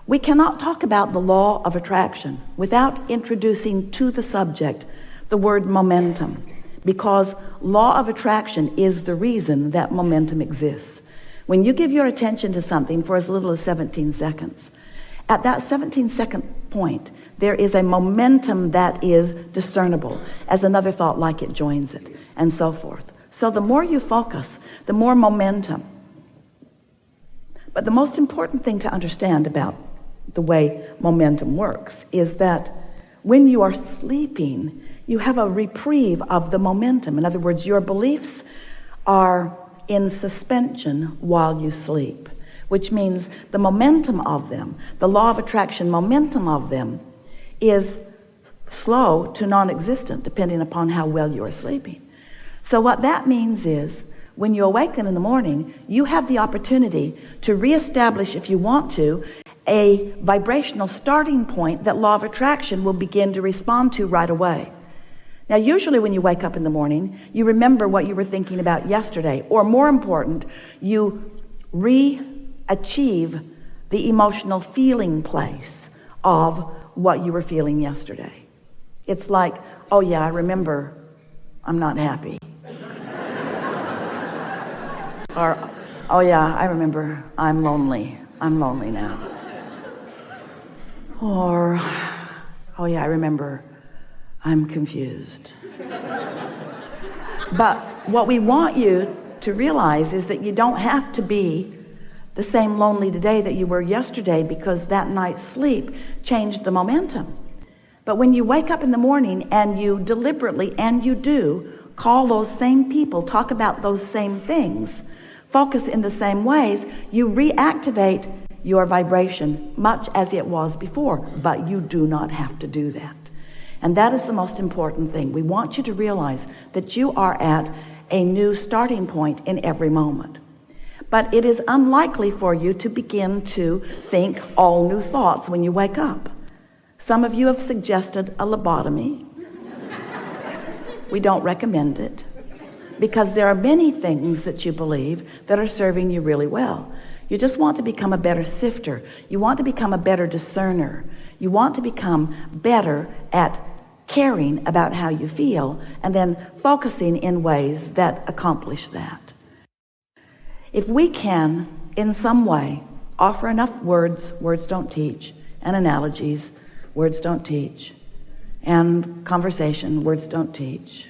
We cannot talk about the law of attraction without introducing to the subject the word momentum, because law of attraction is the reason that momentum exists. When you give your attention to something for as little as 17 seconds, at that 17-second point, there is a momentum that is discernible as another thought like it joins it, and so forth. So the more you focus, the more momentum. But the most important thing to understand about the way momentum works is that when you are sleeping, you have a reprieve of the momentum. In other words, your beliefs are in suspension while you sleep, which means the momentum of them, the law of attraction momentum of them, is slow to non-existent depending upon how well you are sleeping. So what that means is when you awaken in the morning, you have the opportunity to reestablish, if you want to, a vibrational starting point that law of attraction will begin to respond to right away. Now, usually when you wake up in the morning, you remember what you were thinking about yesterday, or more important, you achieve the emotional feeling place of what you were feeling yesterday. It's like, oh yeah, I remember I'm not happy. Or, oh yeah, I remember I'm lonely. I'm lonely now. Or, oh yeah, I remember I'm confused. But what we want you to realize is that you don't have to be the same lonely today that you were yesterday, because that night's sleep changed the momentum. But when you wake up in the morning and you deliberately, and you do, call those same people, talk about those same things, focus in the same ways, you reactivate your vibration much as it was before. But you do not have to do that. And that is the most important thing. We want you to realize that you are at a new starting point in every moment. But it is unlikely for you to begin to think all new thoughts when you wake up. Some of you have suggested a lobotomy. We don't recommend it, because there are many things that you believe that are serving you really well. You just want to become a better sifter. You want to become a better discerner. You want to become better at caring about how you feel and then focusing in ways that accomplish that. If we can, in some way, offer enough words don't teach, and analogies, words don't teach, and conversation, words don't teach.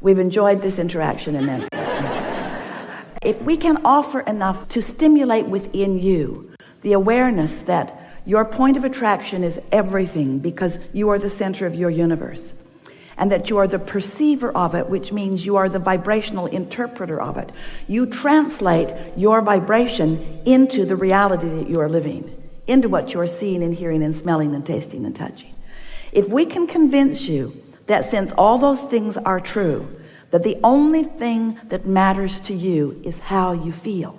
We've enjoyed this interaction immensely. If we can offer enough to stimulate within you the awareness that your point of attraction is everything, because you are the center of your universe, and that you are the perceiver of it, which means you are the vibrational interpreter of it. You translate your vibration into the reality that you are living, into what you are seeing and hearing and smelling and tasting and touching. If we can convince you that since all those things are true, that the only thing that matters to you is how you feel.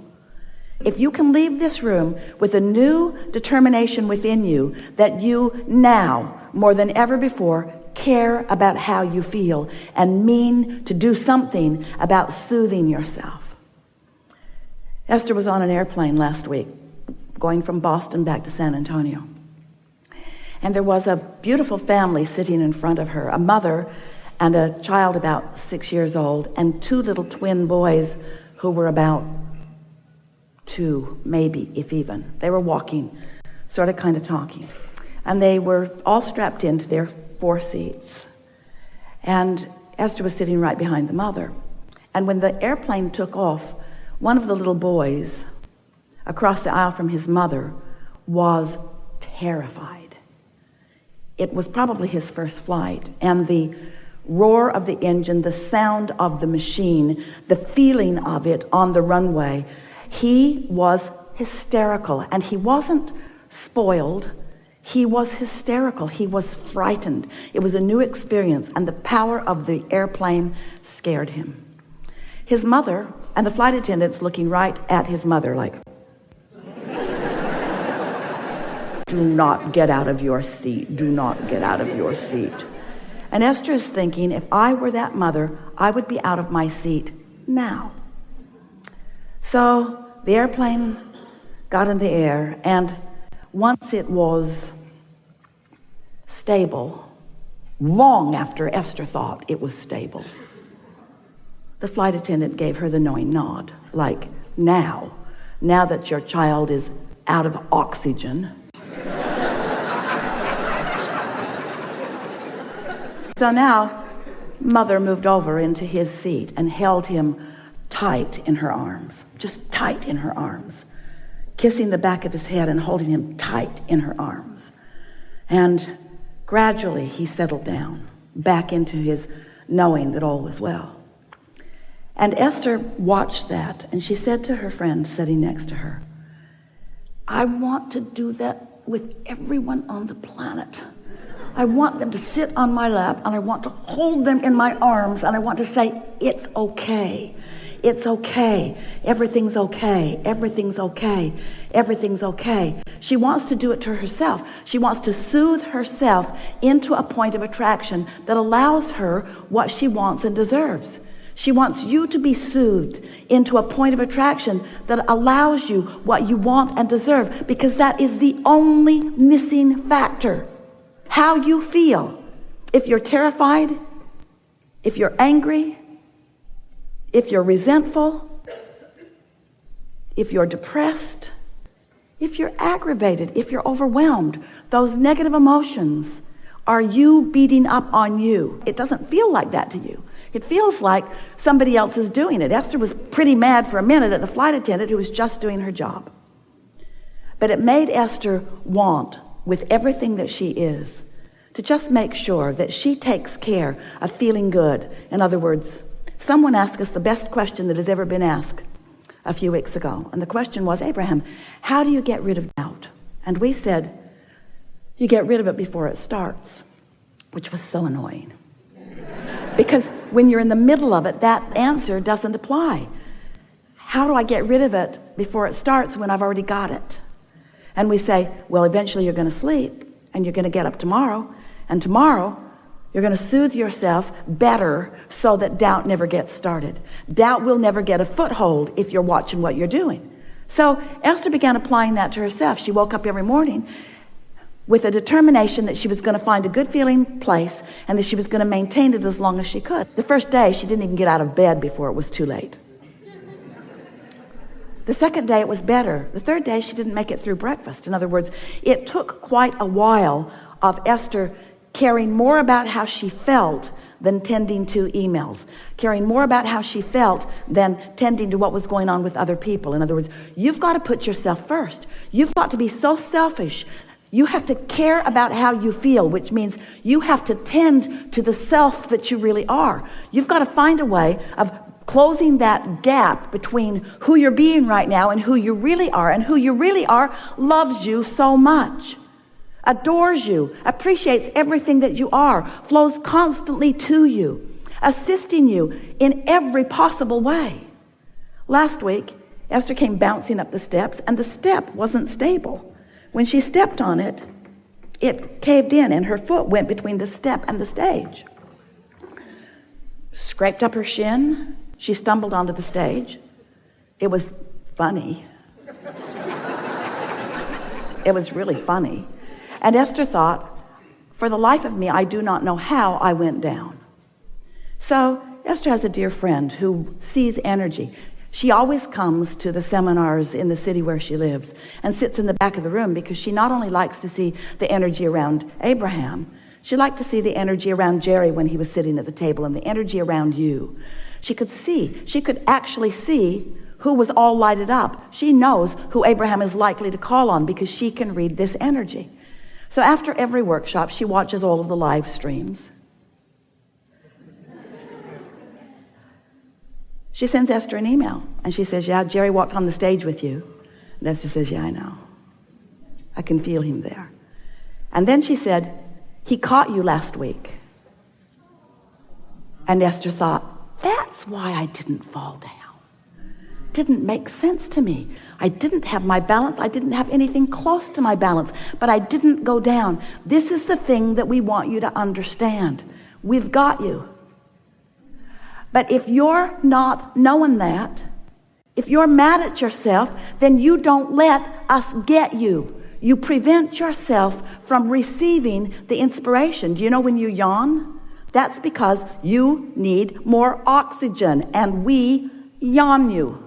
If you can leave this room with a new determination within you that you now, more than ever before, care about how you feel and mean to do something about soothing yourself. Esther was on an airplane last week going from Boston back to San Antonio. And there was a beautiful family sitting in front of her, a mother and a child about 6 years old, and two little twin boys who were about 2, maybe, if even. They were walking, sort of kind of talking. And they were all strapped into their 4 seats. And Esther was sitting right behind the mother. And when the airplane took off, one of the little boys, across the aisle from his mother, was terrified. It was probably his first flight, and the roar of the engine, the sound of the machine, the feeling of it on the runway, he was hysterical. And he wasn't spoiled, he was hysterical. He was frightened. It was a new experience, and the power of the airplane scared him. His mother and the flight attendants looking right at his mother like, do not get out of your seat. Do not get out of your seat. And Esther is thinking, if I were that mother, I would be out of my seat now. So the airplane got in the air, and once it was stable, long after Esther thought it was stable, the flight attendant gave her the knowing nod, like, now that your child is out of oxygen. So now, Mother moved over into his seat and held him tight in her arms, just tight in her arms, kissing the back of his head and holding him tight in her arms. And gradually he settled down back into his knowing that all was well. And Esther watched that, and she said to her friend sitting next to her, I want to do that with everyone on the planet. I want them to sit on my lap, and I want to hold them in my arms, and I want to say, it's okay. It's okay. Everything's okay. Everything's okay. Everything's okay. She wants to do it to herself. She wants to soothe herself into a point of attraction that allows her what she wants and deserves. She wants you to be soothed into a point of attraction that allows you what you want and deserve, because that is the only missing factor. How you feel. If you're terrified, if you're angry, if you're resentful, if you're depressed, if you're aggravated, if you're overwhelmed, those negative emotions are you beating up on you. It doesn't feel like that to you. It feels like somebody else is doing it. Esther was pretty mad for a minute at the flight attendant who was just doing her job. But it made Esther want, with everything that she is, to just make sure that she takes care of feeling good. In other words, someone asked us the best question that has ever been asked a few weeks ago. And the question was, Abraham, how do you get rid of doubt? And we said, you get rid of it before it starts, which was so annoying. Because when you're in the middle of it, that answer doesn't apply. How do I get rid of it before it starts when I've already got it? And we say, well, eventually you're going to sleep and you're going to get up tomorrow. And tomorrow you're going to soothe yourself better so that doubt never gets started. Doubt will never get a foothold if you're watching what you're doing. So Esther began applying that to herself. She woke up every morning with a determination that she was going to find a good feeling place and that she was going to maintain it as long as she could. The first day, she didn't even get out of bed before it was too late. The second day, it was better. The third day, she didn't make it through breakfast. In other words, it took quite a while of Esther caring more about how she felt than tending to emails, caring more about how she felt than tending to what was going on with other people. In other words, you've got to put yourself first. You've got to be so selfish. You have to care about how you feel, which means you have to tend to the self that you really are. You've got to find a way of closing that gap between who you're being right now and who you really are. And who you really are loves you so much, adores you, appreciates everything that you are, flows constantly to you, assisting you in every possible way. Last week, Esther came bouncing up the steps, and the step wasn't stable. When she stepped on it, it caved in, and her foot went between the step and the stage. Scraped up her shin. She stumbled onto the stage. It was funny. It was really funny. And Esther thought, for the life of me, I do not know how I went down. So Esther has a dear friend who sees energy. She always comes to the seminars in the city where she lives and sits in the back of the room because she not only likes to see the energy around Abraham, she liked to see the energy around Jerry when he was sitting at the table and the energy around you. She could actually see who was all lighted up. She knows who Abraham is likely to call on because she can read this energy. So after every workshop, she watches all of the live streams. She sends Esther an email, and she says, yeah, Jerry walked on the stage with you. And Esther says, yeah, I know. I can feel him there. And then she said, he caught you last week. And Esther thought, that's why I didn't fall down. Didn't make sense to me. I didn't have my balance. I didn't have anything close to my balance, but I didn't go down. This is the thing that we want you to understand. We've got you. But if you're not knowing that, If you're mad at yourself, then you don't let us get you. You prevent yourself from receiving the inspiration. Do you know when you yawn? That's because you need more oxygen, and we yawn you.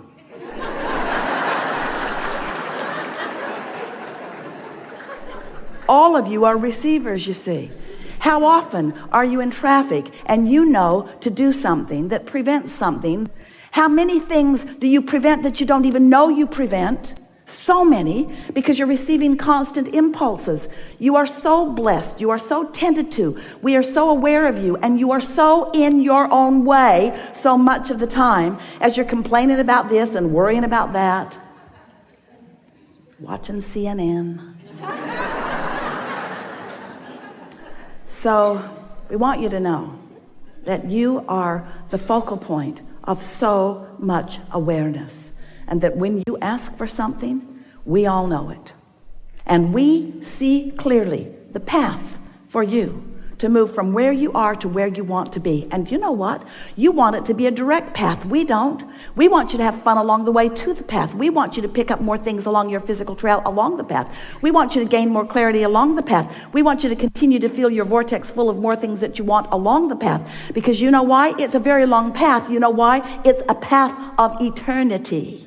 All of you are receivers, you see. How often are you in traffic and you know to do something that prevents something? How many things do you prevent that you don't even know you prevent? So many, because you're receiving constant impulses. You are so blessed. You are so tended to. We are so aware of you, and you are so in your own way so much of the time as you're complaining about this and worrying about that, watching CNN. So we want you to know that you are the focal point of so much awareness, and that when you ask for something, we all know it, and we see clearly the path for you to move from where you are to where you want to be. And you know what? You want it to be a direct path. We don't. We want you to have fun along the way to the path. We want you to pick up more things along your physical trail along the path. We want you to gain more clarity along the path. We want you to continue to feel your vortex full of more things that you want along the path. Because you know why? It's a very long path. You know why? It's a path of eternity.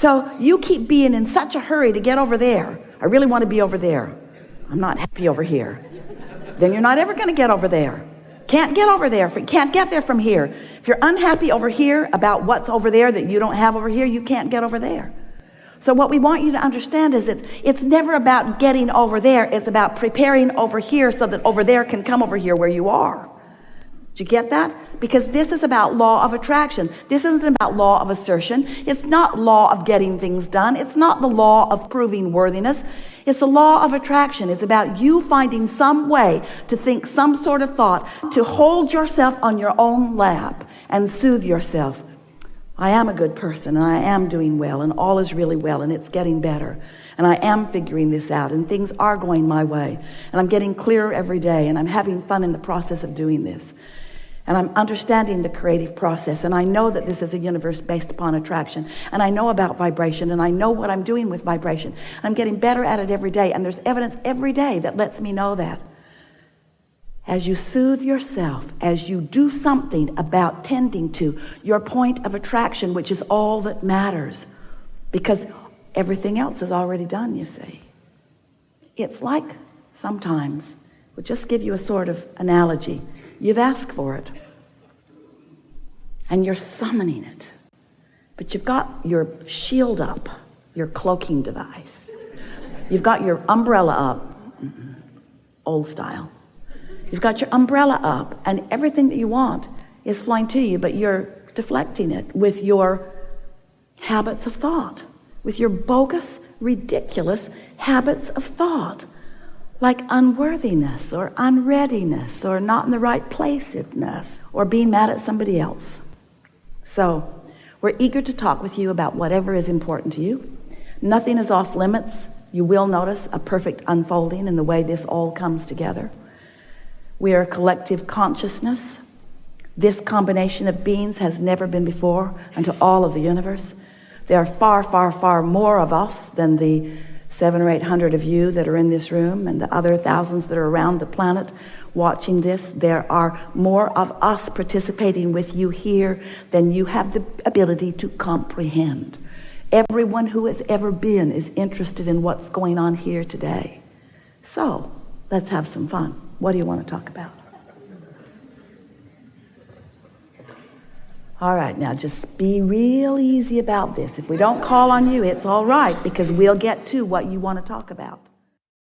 So you keep being in such a hurry to get over there. I really want to be over there. I'm not happy over here. Then you're not ever going to get over there. Can't get over there. Can't get there from here. If you're unhappy over here about what's over there that you don't have over here, you can't get over there. So what we want you to understand is that it's never about getting over there. It's about preparing over here so that over there can come over here where you are. Did you get that? Because this is about law of attraction. This isn't about law of assertion. It's not law of getting things done. It's not the law of proving worthiness. It's the law of attraction. It's about you finding some way to think some sort of thought, to hold yourself on your own lap and soothe yourself. I am a good person, and I am doing well, and all is really well, and it's getting better. And I am figuring this out, and things are going my way. And I'm getting clearer every day, and I'm having fun in the process of doing this. And I'm understanding the creative process, and I know that this is a universe based upon attraction, and I know about vibration, and I know what I'm doing with vibration. I'm getting better at it every day, and there's evidence every day that lets me know that. As you soothe yourself, as you do something about tending to your point of attraction, which is all that matters, because everything else is already done, you see. It's like sometimes, we'll just give you a sort of analogy. You've asked for it, and you're summoning it, but you've got your shield up, your cloaking device. You've got your umbrella up, old style. You've got your umbrella up, and everything that you want is flying to you, but you're deflecting it with your habits of thought, with your bogus, ridiculous habits of thought. Like unworthiness or unreadiness or not in the right place-ness or being mad at somebody else. So we're eager to talk with you about whatever is important to you. Nothing is off limits. You will notice a perfect unfolding in the way this all comes together. We are a collective consciousness. This combination of beings has never been before unto all of the universe. There are far, far, far more of us than the 700 or 800 of you that are in this room, and the other thousands that are around the planet watching this. There are more of us participating with you here than you have the ability to comprehend. Everyone who has ever been is interested in what's going on here today. So let's have some fun. What do you want to talk about? All right, now just be real easy about this. If we don't call on you, it's all right, because we'll get to what you want to talk about.